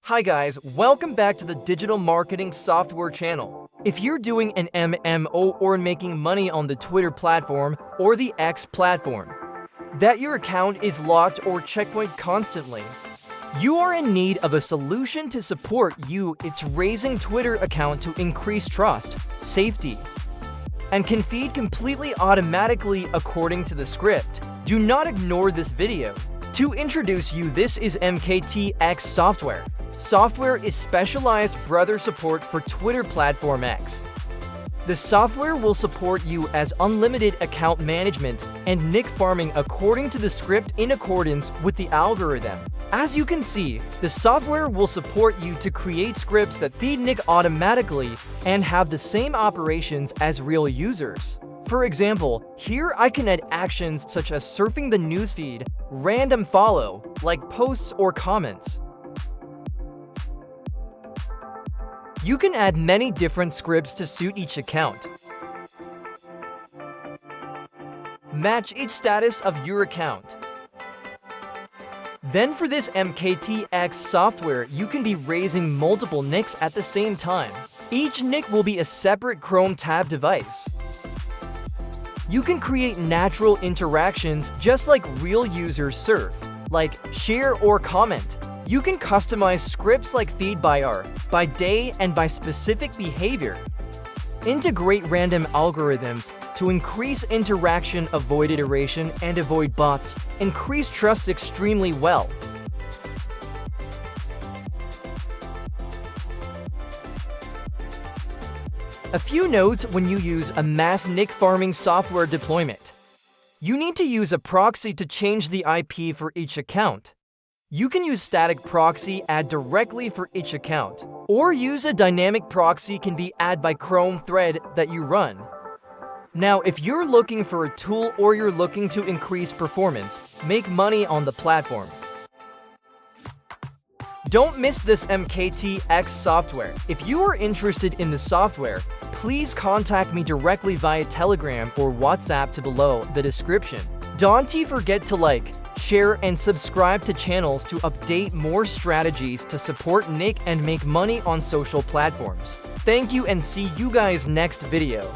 Hi guys, welcome back to the Digital Marketing Software channel. If you're doing an MMO or making money on the Twitter platform or the X platform, that your account is locked or checkpointed constantly, you are in need of a solution to support you. It's raising Twitter account to increase trust, safety, and can feed completely automatically according to the script. Do not ignore this video. To introduce you, this is MKT X software. Software is specialized browser support for Twitter platform X. The software will support you as unlimited account management and nick farming according to the script in accordance with the algorithm. As you can see, the software will support you to create scripts that feed nick automatically and have the same operations as real users. For example, here I can add actions such as surfing the newsfeed, random follow, like posts or comments. You can add many different scripts to suit each account. Match each status of your account. Then for this MKTX software, you can be raising multiple nicks at the same time. Each nick will be a separate Chrome tab device. You can create natural interactions just like real users surf, like share or comment. You can customize scripts like feed by hour, by day, and by specific behavior. Integrate random algorithms to increase interaction, avoid iteration, and avoid bots. Increase trust extremely well. A few notes when you use a mass nick farming software deployment. You need to use a proxy to change the IP for each account. You can use static proxy add directly for each account, or use a dynamic proxy can be added by Chrome thread that you run. Now, if you're looking for a tool or you're looking to increase performance, make money on the platform, don't miss this MKTX software. If you are interested in the software, please contact me directly via Telegram or WhatsApp to below the description. Don't forget to like, share, and subscribe to channels to update more strategies to support Nick and make money on social platforms. Thank you and see you guys next video.